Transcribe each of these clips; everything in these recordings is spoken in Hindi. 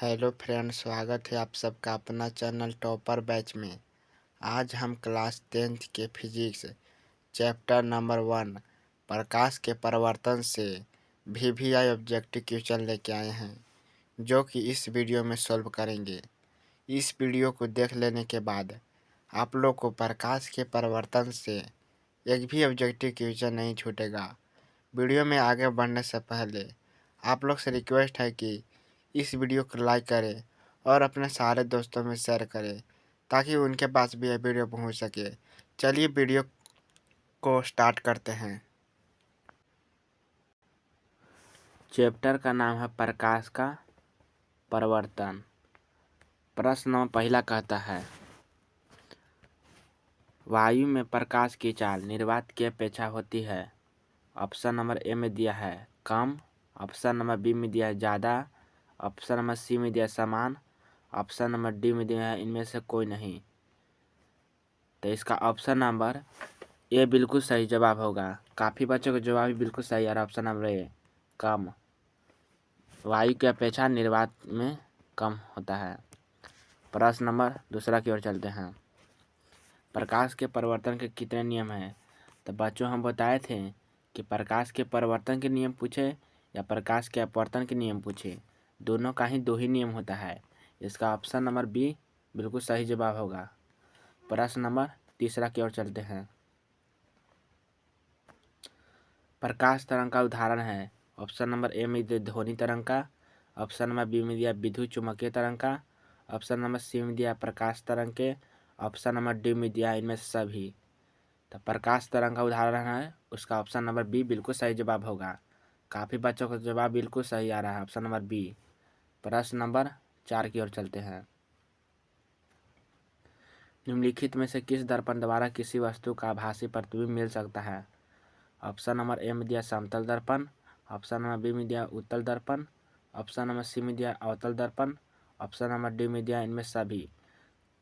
हेलो फ्रेंड, स्वागत है आप सबका अपना चैनल टॉपर बैच में। आज हम क्लास 10th के फिजिक्स चैप्टर नंबर 1 प्रकाश के परिवर्तन से वीवीआई ऑब्जेक्टिव क्वेश्चन लेके आए हैं, जो कि इस वीडियो में सॉल्व करेंगे। इस वीडियो को देख लेने के बाद आप लोग को प्रकाश के परिवर्तन से एक भी ऑब्जेक्टिव क्वेश्चन नहीं छूटेगा। वीडियो में आगे बढ़ने से पहले आप लोग से रिक्वेस्ट है कि इस वीडियो को लाइक करें और अपने सारे दोस्तों में शेयर करें, ताकि उनके पास भी यह वीडियो पहुंच सके। चलिए वीडियो को स्टार्ट करते हैं। चैप्टर का नाम है प्रकाश का परिवर्तन। प्रश्न नंबर पहला कहता है, वायु में प्रकाश की चाल निर्वात की अपेक्षा होती है। ऑप्शन नंबर ए में दिया है कम, ऑप्शन नंबर बी में दिया है ज़्यादा, ऑप्शन नंबर सी में दिया समान, ऑप्शन नंबर डी में दिया है इनमें से कोई नहीं। तो इसका ऑप्शन नंबर ए बिल्कुल सही जवाब होगा। काफ़ी बच्चों का जवाब भी बिल्कुल सही है। ऑप्शन नंबर ए कम, वायु की अपेक्षा निर्वात में कम होता है। प्रश्न नंबर दूसरा की ओर चलते हैं। प्रकाश के परिवर्तन के कितने नियम हैं? तो बच्चों हम बताए थे कि प्रकाश के परिवर्तन के नियम पूछे या प्रकाश के अपवर्तन के नियम पूछे, दोनों का ही दो ही नियम होता है। इसका ऑप्शन नंबर बी बिल्कुल सही जवाब होगा। प्रश्न नंबर तीसरा की ओर चलते हैं। प्रकाश तरंग का उदाहरण है। ऑप्शन नंबर ए में दिया ध्वनि तरंग का, ऑप्शन नंबर बी में दिया विद्युत चुम्बकीय तरंग का, ऑप्शन नंबर सी में दिया प्रकाश तरंग के, ऑप्शन नंबर डी में दिया इनमें से सभी। तो प्रकाश तरंग का उदाहरण है, उसका ऑप्शन नंबर बी बिल्कुल सही जवाब होगा। काफ़ी बच्चों का जवाब बिल्कुल सही आ रहा है, ऑप्शन नंबर बी। प्रश्न नंबर 4 की ओर चलते हैं। निम्नलिखित में से किस दर्पण द्वारा किसी वस्तु का आभासी प्रतिबिंब मिल सकता है? ऑप्शन नंबर ए में दिया समतल दर्पण, ऑप्शन नंबर बी में दिया उत्तल दर्पण, ऑप्शन नंबर सी में दिया अवतल दर्पण, ऑप्शन नंबर डी में दिया इनमें सभी।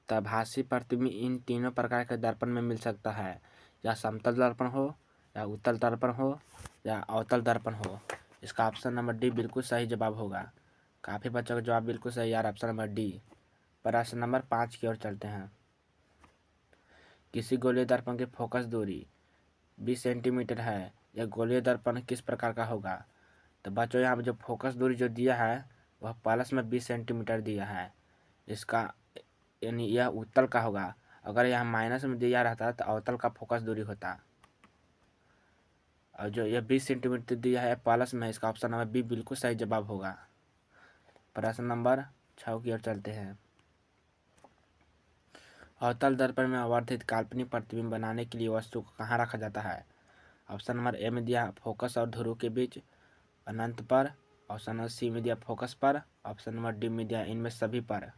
तो आभासी प्रतिबिंब इन तीनों प्रकार के दर्पण में मिल सकता है, या समतल दर्पण हो, या उत्तल दर्पण हो, या अवतल दर्पण हो। इसका ऑप्शन नंबर डी बिल्कुल सही जवाब होगा। काफ़ी बच्चों का जवाब बिल्कुल सही यार, ऑप्शन नंबर डी। प्रश्न नंबर 5 की ओर चलते हैं। किसी गोलीय दर्पण की फोकस दूरी 20 सेंटीमीटर है, यह गोलीय दर्पण किस प्रकार का होगा? तो बच्चों यहाँ पर जो फोकस दूरी जो दिया है वह प्लस में 20 सेंटीमीटर दिया है। इसका यानी यह उत्तल का होगा। अगर यह माइनस में दिया रहता तो अवतल का फोकस दूरी होता। और जो यह 20 सेंटीमीटर दिया है प्लस में, इसका ऑप्शन नंबर बी बिल्कुल सही जवाब होगा। प्रश्न नंबर 6 की ओर चलते हैं। अवतल दर्पण में आवर्धित काल्पनिक प्रतिबिंब बनाने के लिए वस्तु को कहाँ रखा जाता है? ऑप्शन नंबर ए में दिया फोकस और ध्रुव के बीच अनंत पर, ऑप्शन नंबर सी में दिया फोकस पर, ऑप्शन नंबर डी में दिया इनमें सभी पर।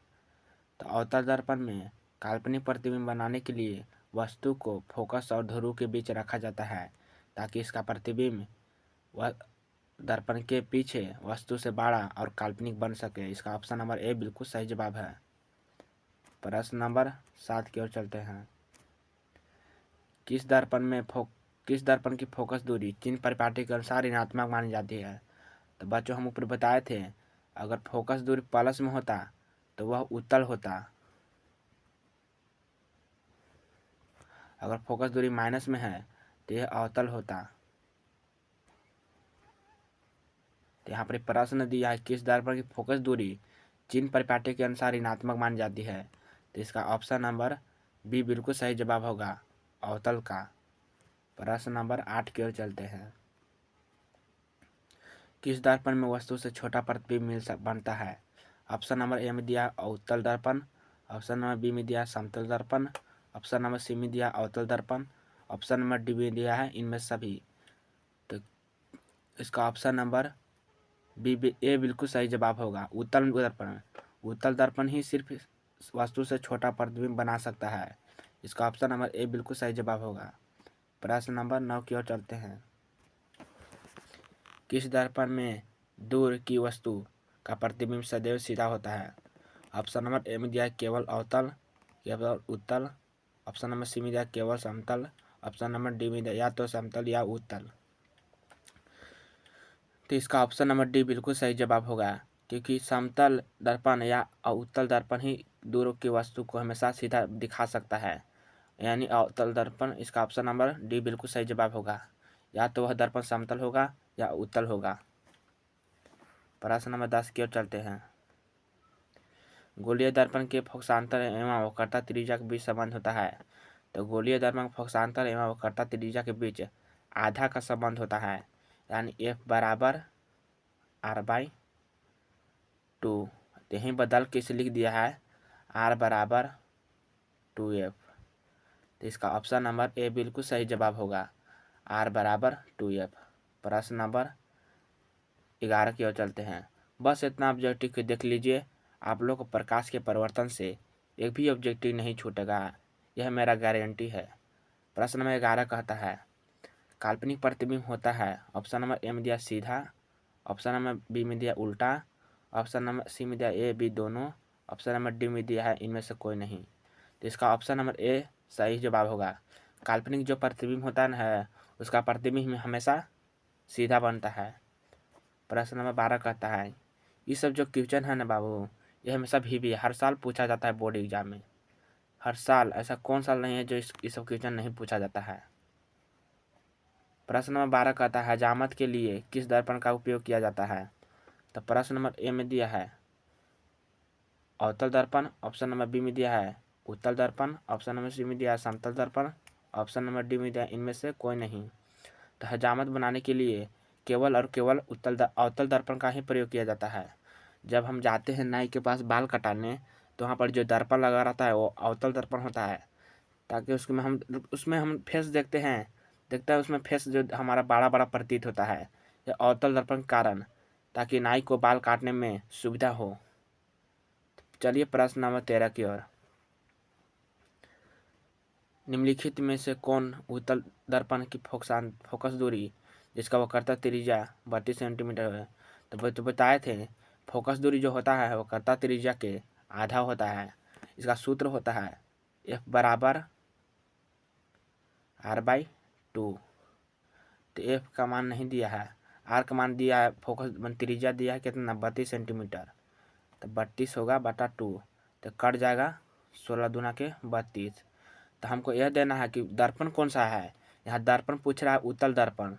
तो अवतल दर्पण में काल्पनिक प्रतिबिंब बनाने के लिए वस्तु को फोकस और ध्रुव के बीच रखा जाता है, ताकि इसका प्रतिबिंब वह दर्पण के पीछे वस्तु से बड़ा और काल्पनिक बन सके। इसका ऑप्शन नंबर ए बिल्कुल सही जवाब है। प्रश्न नंबर 7 की ओर चलते हैं। किस दर्पण की फोकस दूरी चिन्ह परिपाटी के अनुसार ऋणात्मक मानी जाती है? तो बच्चों हम ऊपर बताए थे, अगर फोकस दूरी प्लस में होता तो वह उत्तल होता, अगर फोकस दूरी माइनस में है तो यह अवतल होता। तो यहाँ पर प्रश्न दिया है किस दर्पण की फोकस दूरी चिन्ह परिपाटी के अनुसार ऋणात्मक मानी जाती है? तो इसका ऑप्शन नंबर बी बिल्कुल सही जवाब होगा, अवतल का। प्रश्न नंबर 8 की ओर चलते हैं। किस दर्पण में वस्तु से छोटा प्रतिबिंब बनता है? ऑप्शन नंबर ए में दिया उत्तल दर्पण, ऑप्शन नंबर बी में दिया समतल दर्पण, ऑप्शन नंबर सी में दिया अवतल दर्पण, ऑप्शन नंबर डी में दिया है इनमें सभी। तो इसका ऑप्शन नंबर बी ए बिल्कुल सही जवाब होगा, उत्तल दर्पण। उत्तल दर्पण ही सिर्फ वस्तु से छोटा प्रतिबिंब बना सकता है। इसका ऑप्शन नंबर ए बिल्कुल सही जवाब होगा। प्रश्न नंबर 9 की ओर चलते हैं। किस दर्पण में दूर की वस्तु का प्रतिबिंब सदैव सीधा होता है? ऑप्शन नंबर ए में दिया है केवल अवतल, केवल उत्तल, ऑप्शन नंबर सी में दिया केवल समतल, ऑप्शन नंबर डी में दिया या तो समतल या उत्तल। तो इसका ऑप्शन नंबर डी बिल्कुल सही जवाब होगा, क्योंकि समतल दर्पण या अवतल दर्पण ही दूर की वस्तु को हमेशा सीधा दिखा सकता है, यानी अवतल दर्पण। इसका ऑप्शन नंबर डी बिल्कुल सही जवाब होगा। या तो वह दर्पण समतल होगा या उत्तल होगा। प्रश्न नंबर 10 की ओर चलते हैं। गोलीय दर्पण के फोकसांतर एवं वक्रता त्रिज्या के बीच संबंध होता है। तो गोलीय दर्पण फोकसांतर एवं वक्रता त्रिज्या के बीच आधा का संबंध होता है, यानी F बराबर R/2। तो यहीं बदल के इसे लिख दिया है R बराबर 2F। तो इसका ऑप्शन नंबर ए बिल्कुल सही जवाब होगा, R बराबर 2F। प्रश्न नंबर 11 की ओर चलते हैं। बस इतना ऑब्जेक्टिव देख लीजिए, आप लोग को प्रकाश के परिवर्तन से एक भी ऑब्जेक्टिव नहीं छूटेगा, यह मेरा गारंटी है। प्रश्न नंबर 11 कहता है काल्पनिक प्रतिबिंब होता है। ऑप्शन नंबर ए में दिया सीधा, ऑप्शन नंबर बी में दिया उल्टा, ऑप्शन नंबर सी में दिया ए बी दोनों, ऑप्शन नंबर डी में दिया है इनमें से कोई नहीं। तो इसका ऑप्शन नंबर ए सही जवाब होगा। काल्पनिक जो प्रतिबिंब होता है उसका प्रतिबिंब हमेशा सीधा बनता है। प्रश्न नंबर 12 कहता है ये सब जो क्वेश्चन है ना बाबू, ये हमेशा भी हर साल पूछा जाता है बोर्ड एग्जाम में। हर साल, ऐसा कौन साल नहीं है जो इस सब क्वेश्चन नहीं पूछा जाता है। प्रश्न नंबर 12 कहता है हजामत के लिए किस दर्पण का उपयोग किया जाता है। तो प्रश्न नंबर ए में दिया है अवतल दर्पण, ऑप्शन नंबर बी में दिया है उत्तल दर्पण, ऑप्शन नंबर सी में दिया है समतल दर्पण, ऑप्शन नंबर डी में दिया है इनमें से कोई नहीं। तो हजामत बनाने के लिए केवल और केवल अवतल दर्पण का ही प्रयोग किया जाता है। जब हम जाते हैं नाई के पास बाल कटाने, तो वहाँ पर जो दर्पण लगा रहता है वो अवतल दर्पण होता है, ताकि उसमें हम फेस देखते हैं उसमें फेस जो हमारा बड़ा बड़ा प्रतीत होता है, यह अवतल दर्पण के कारण, ताकि नाई को बाल काटने में सुविधा हो। चलिए प्रश्न नंबर 13 की ओर। निम्नलिखित में से कौन उत्तल दर्पण की फोकस दूरी जिसका वक्रता त्रिज्या 32 सेंटीमीटर है। तो बताए थे फोकस दूरी जो होता है वक्रता त्रिज्या के आधा होता है। इसका सूत्र होता है F बराबर R/2। तो F का मान नहीं दिया है, R का मान दिया है, फोकस त्रिज्या दिया है कितना 32 सेंटीमीटर। तो 32 होगा बटा 2, तो कट जाएगा 16 दूना के 32। तो हमको यह देना है कि दर्पण कौन सा है। यहाँ दर्पण पूछ रहा है उत्तल दर्पण,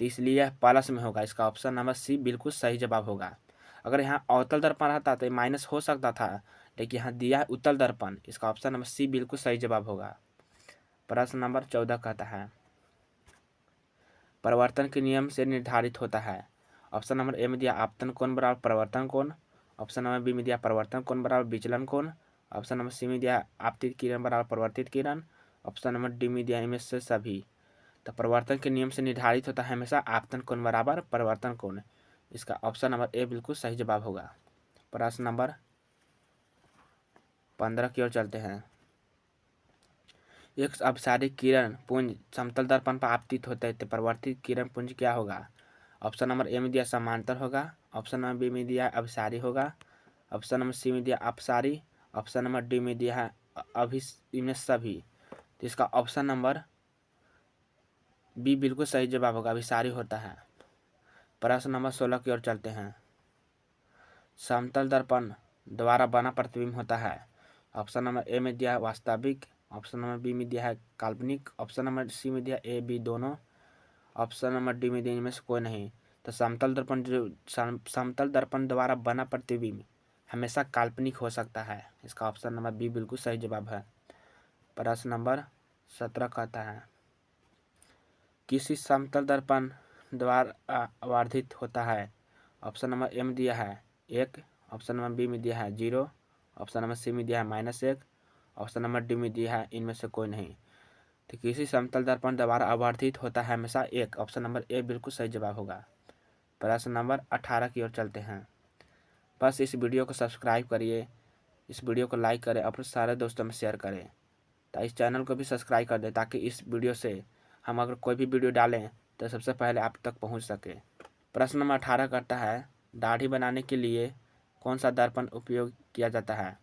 तो इसलिए यह प्लस में होगा। इसका ऑप्शन नंबर सी बिल्कुल सही जवाब होगा। अगर यहाँ अवतल दर्पण रहता तो माइनस हो सकता था, लेकिन यहाँ दिया है उत्तल दर्पण, इसका ऑप्शन नंबर सी बिल्कुल सही जवाब होगा। प्रश्न नंबर 14 कहता है परिवर्तन के नियम से निर्धारित होता है। ऑप्शन नंबर ए में दिया आपतन कोण बराबर परिवर्तन कोण, ऑप्शन नंबर बी में दिया परिवर्तन कोण बराबर विचलन कोण, ऑप्शन नंबर सी में दिया आपतित किरण बराबर परिवर्तित किरण, ऑप्शन नंबर डी में दिया इनमें से सभी। तो परिवर्तन के नियम से निर्धारित होता है हमेशा आपतन कोण बराबर परिवर्तन कोण। इसका ऑप्शन नंबर ए बिल्कुल सही जवाब होगा। प्रश्न नंबर 15 की ओर चलते हैं। एक अपसारिक किरण पुंज समतल दर्पण पर आपतित होता है, तो परिवर्तित किरण पुंज क्या होगा। ऑप्शन नंबर ए में दिया समांतर होगा, ऑप्शन नंबर बी में दिया अभिसारी होगा, ऑप्शन नंबर सी में दिया अपसारी, ऑप्शन नंबर डी में दिया है इनमें सभी। तो इसका ऑप्शन नंबर बी बिल्कुल सही जवाब होगा, अभिसारी होता है। प्रश्न नंबर 16 की ओर चलते हैं। समतल दर्पण द्वारा बना प्रतिबिंब होता है। ऑप्शन नंबर ए में दिया है वास्तविक, ऑप्शन नंबर बी में दिया है काल्पनिक, ऑप्शन नंबर सी में दिया ए बी दोनों, ऑप्शन नंबर डी में दिया इनमें से कोई नहीं। तो समतल दर्पण द्वारा बना प्रतिबिंब हमेशा काल्पनिक हो सकता है। इसका ऑप्शन नंबर बी बिल्कुल सही जवाब है। प्रश्न नंबर 17 कहता है किसी समतल दर्पण द्वारा आवर्धित होता है। ऑप्शन नंबर ए में दिया है 1, ऑप्शन नंबर बी में दिया है 0, ऑप्शन नंबर सी में दिया है -1, ऑप्शन नंबर डी में दिया है इनमें से कोई नहीं। तो किसी समतल दर्पण द्वारा आवर्धित होता है हमेशा 1, ऑप्शन नंबर ए बिल्कुल सही जवाब होगा। प्रश्न नंबर 18 की ओर चलते हैं। बस इस वीडियो को सब्सक्राइब करिए, इस वीडियो को लाइक करें, अपने सारे दोस्तों में शेयर करें, तो इस चैनल को भी सब्सक्राइब कर दें, ताकि इस वीडियो से हम अगर कोई भी वीडियो डालें तो सबसे पहले आप तक पहुंच सके। प्रश्न नंबर 18 करता है दाढ़ी बनाने के लिए कौन सा दर्पण उपयोग किया जाता है।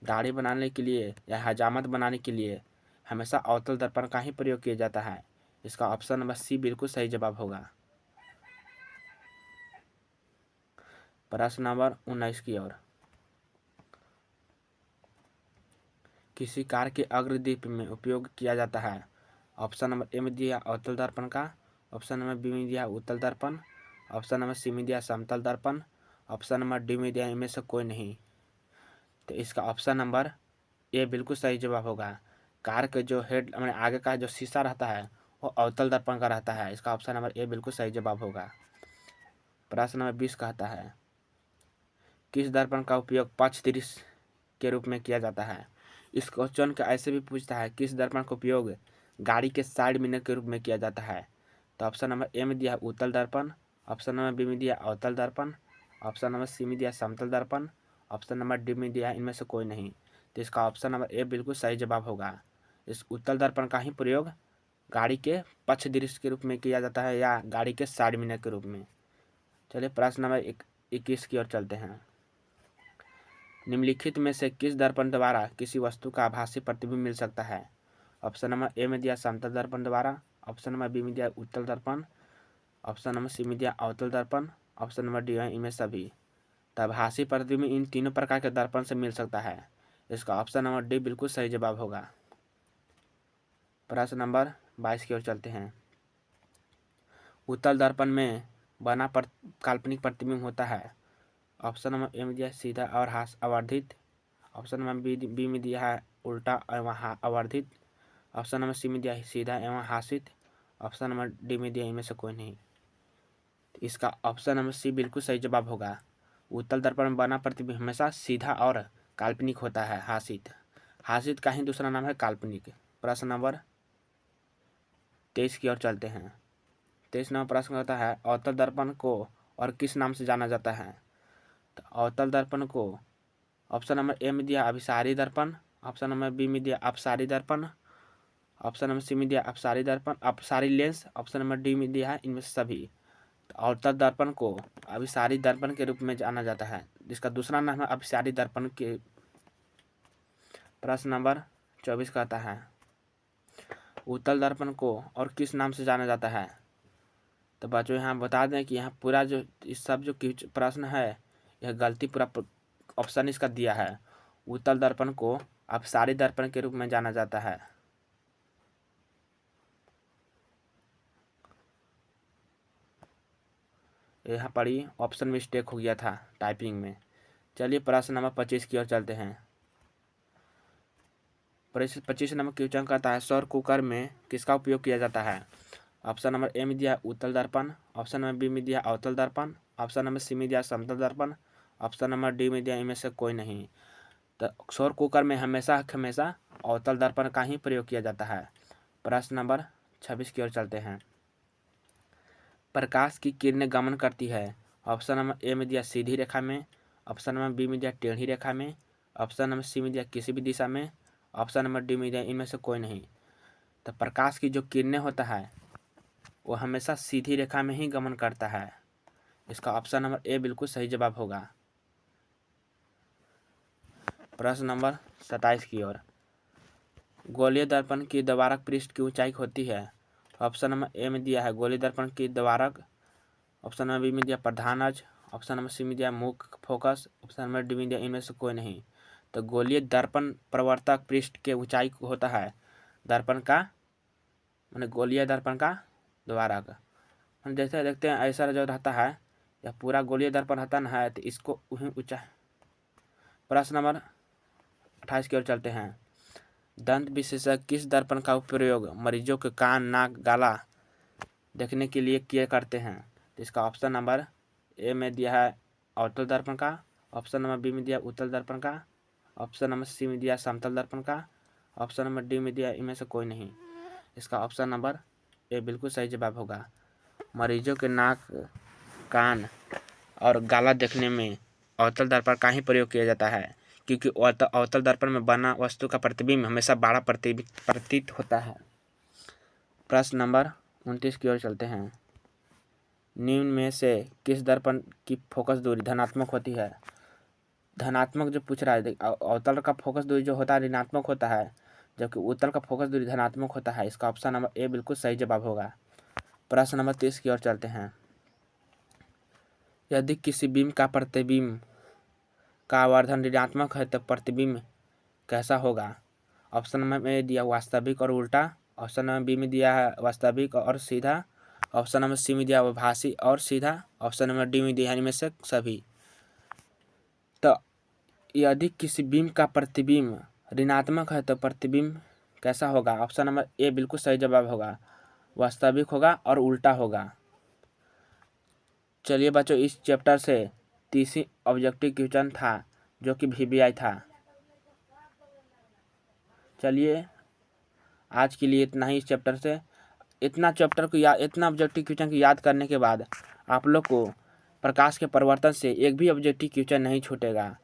दाढ़ी बनाने के लिए या हजामत बनाने के लिए हमेशा अवतल दर्पण का ही प्रयोग किया जाता है। इसका ऑप्शन नंबर सी बिल्कुल सही जवाब होगा। प्रश्न नंबर 19 की ओर। किसी कार के अग्रदीप में उपयोग किया जाता है। ऑप्शन नंबर ए में दिया अवतल दर्पण का, ऑप्शन नंबर बी में दिया उत्तल दर्पण, ऑप्शन नंबर सी में दिया समतल दर्पण, ऑप्शन नंबर डी में दिया इनमें से कोई नहीं। तो इसका ऑप्शन नंबर ए बिल्कुल सही जवाब होगा। कार के जो हेड मैंने आगे का जो शीशा रहता है वो अवतल दर्पण का रहता है। इसका ऑप्शन नंबर ए बिल्कुल सही जवाब होगा। प्रश्न नंबर 20 कहता है किस दर्पण का उपयोग पक्ष दृश्य के रूप में किया जाता है। इस क्वेश्चन का ऐसे भी पूछता है किस दर्पण का उपयोग गाड़ी के साइड मिरर के रूप में किया जाता है। तो ऑप्शन नंबर ए में दिया उत्तल दर्पण, ऑप्शन नंबर बी में दिया अवतल दर्पण, ऑप्शन नंबर सी में दिया समतल दर्पण, ऑप्शन नंबर डी में दिया इनमें से कोई नहीं। तो इसका ऑप्शन नंबर ए बिल्कुल सही जवाब होगा। इस उत्तल दर्पण का ही प्रयोग गाड़ी के पक्ष दृश्य के रूप में किया जाता है या गाड़ी के साइड मिरर के रूप में। चलिए प्रश्न नंबर 21 की ओर चलते हैं। निम्नलिखित में से किस दर्पण द्वारा किसी वस्तु का आभासी प्रतिबिंब मिल सकता है। ऑप्शन नंबर ए में दिया समतल दर्पण द्वारा, ऑप्शन नंबर बी में दिया उत्तल दर्पण, ऑप्शन नंबर सी में दिया अवतल दर्पण, ऑप्शन नंबर डी इनमें सभी। तो आभासी प्रतिबिंब इन तीनों प्रकार के दर्पण से मिल सकता है। इसका ऑप्शन नंबर डी बिल्कुल सही जवाब होगा। प्रश्न नंबर 22 की ओर चलते हैं। उत्तल दर्पण में बना काल्पनिक प्रतिबिंब होता है। ऑप्शन नंबर ए में दिया सीधा और हास आवर्धित, ऑप्शन नंबर बी में दिया है उल्टा एवं आवर्धित, ऑप्शन नंबर सी में दिया सीधा एवं हासित, ऑप्शन नंबर डी में दिया इनमें से कोई नहीं। इसका ऑप्शन नंबर सी बिल्कुल सही जवाब होगा। उत्तल दर्पण में बना प्रतिबिंब हमेशा सीधा और काल्पनिक होता है, हासित। हासित का ही दूसरा नाम है काल्पनिक। प्रश्न नंबर 23 की ओर चलते हैं। 23 नंबर प्रश्न होता है अवतल दर्पण को और किस नाम से जाना जाता है। तो अवतल दर्पण को ऑप्शन नंबर ए में दिया अभिसारी दर्पण, ऑप्शन नंबर बी में दिया अपसारी दर्पण, ऑप्शन नंबर सी में दिया अपसारी दर्पण अपसारी लेंस, ऑप्शन नंबर डी में दिया है इनमें से सभी। तो अवतल दर्पण को अभिसारी दर्पण के रूप में जाना जाता है, जिसका दूसरा नाम है अभिसारी दर्पण के। प्रश्न नंबर 24 कहता है उत्तल दर्पण को और किस नाम से जाना जाता है। तो बच्चों यहाँ बता दें कि यहाँ पूरा जो इस सब जो प्रश्न है यह गलती पूरा ऑप्शन इसका दिया है। उत्तल दर्पण को अपसारी दर्पण के रूप में जाना जाता है। यहाँ पर ही ऑप्शन मिस्टेक हो गया था टाइपिंग में। चलिए प्रश्न नंबर 25 की ओर चलते हैं। 25 नंबर क्वेश्चन कहता है सौर कुकर में किसका उपयोग किया जाता है। ऑप्शन नंबर ए में दिया उत्तल दर्पण, ऑप्शन नंबर बी में दिया अवतल दर्पण, ऑप्शन नंबर सी में दिया समतल दर्पण, ऑप्शन नंबर डी में दिया इनमें से कोई नहीं। तो सौर कुकर में हमेशा अवतल दर्पण का ही प्रयोग किया जाता है। प्रश्न नंबर 26 की ओर चलते हैं। प्रकाश की किरणें गमन करती है। ऑप्शन नंबर ए में दिया सीधी रेखा में, ऑप्शन नंबर बी में दिया टेढ़ी रेखा में, ऑप्शन नंबर सी में दिया किसी भी दिशा में, ऑप्शन नंबर डी में दिया इनमें से कोई नहीं। तो प्रकाश की जो किरणें होता है वो हमेशा सीधी रेखा में ही गमन करता है। इसका ऑप्शन नंबर ए बिल्कुल सही जवाब होगा। प्रश्न नंबर 27 की ओर। गोलीय दर्पण की द्वारक पृष्ठ की ऊंचाई होती है। ऑप्शन नंबर ए में दिया है गोलीय दर्पण की द्वारक, ऑप्शन नंबर बी में दिया प्रधान अक्ष, ऑप्शन नंबर सी में दिया मुख्य फोकस, ऑप्शन नंबर डी में दिया इनमें से कोई नहीं। तो गोलीय दर्पण प्रवर्तक पृष्ठ के ऊंचाई होता है दर्पण का मैंने गोलीय दर्पण का द्वारक। हम जैसे देखते हैं ऐसा जो रहता है यह पूरा गोलीय दर्पण रहता है तो इसको वहीं ऊंचा। प्रश्न नंबर 28 की ओर चलते हैं। दंत विशेषज्ञ किस दर्पण का प्रयोग मरीजों के कान नाक गला देखने के लिए किए करते हैं। तो इसका ऑप्शन नंबर ए में दिया है अवतल दर्पण का, ऑप्शन नंबर बी में दिया उत्तल दर्पण का, ऑप्शन नंबर सी में दिया समतल दर्पण का, ऑप्शन नंबर डी में दिया इनमें से कोई नहीं। इसका ऑप्शन नंबर ए बिल्कुल सही जवाब होगा। मरीजों के नाक कान और गला देखने में अवतल दर्पण का ही प्रयोग किया जाता है, क्योंकि अवतल दर्पण में बना वस्तु का प्रतिबिंब हमेशा बड़ा प्रतीत होता है। प्रश्न नंबर 29 की ओर चलते हैं। निम्न में से किस दर्पण की फोकस दूरी धनात्मक होती है। धनात्मक जो पूछ रहा है, अवतल का फोकस दूरी जो होता है ऋणात्मक होता है, जबकि उत्तल का फोकस दूरी धनात्मक होता है। इसका ऑप्शन नंबर ए बिल्कुल सही जवाब होगा। प्रश्न नंबर 30 की ओर चलते हैं। यदि किसी बीम का प्रतिबिंब का आवर्धन ऋणात्मक है तो प्रतिबिंब कैसा होगा? ऑप्शन नंबर ए दिया वास्तविक और उल्टा, ऑप्शन नंबर बी में दिया है वास्तविक और सीधा, ऑप्शन नंबर सी में दिया आभासी और सीधा, ऑप्शन नंबर डी में दिया है इनमें से सभी। तो यदि किसी बीम का प्रतिबिंब ऋणात्मक है तो प्रतिबिंब कैसा होगा? ऑप्शन नंबर ए बिल्कुल सही जवाब होगा, वास्तविक होगा और उल्टा होगा। चलिए बच्चों, इस चैप्टर से 30 ऑब्जेक्टिव क्वेश्चन था जो कि VBI था। चलिए आज के लिए इतना ही इस चैप्टर से। इतना चैप्टर को इतना ऑब्जेक्टिव क्वेश्चन को याद करने के बाद आप लोग को प्रकाश के परिवर्तन से एक भी ऑब्जेक्टिव क्वेश्चन नहीं छूटेगा।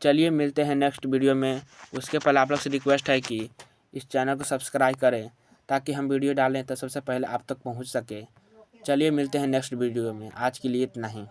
चलिए मिलते हैं नेक्स्ट वीडियो में। उसके पहले आप लोग से रिक्वेस्ट है कि इस चैनल को सब्सक्राइब करें ताकि हम वीडियो डालें तो सबसे पहले आप तक पहुंच सके। चलिए मिलते हैं नेक्स्ट वीडियो में, आज के लिए इतना ही।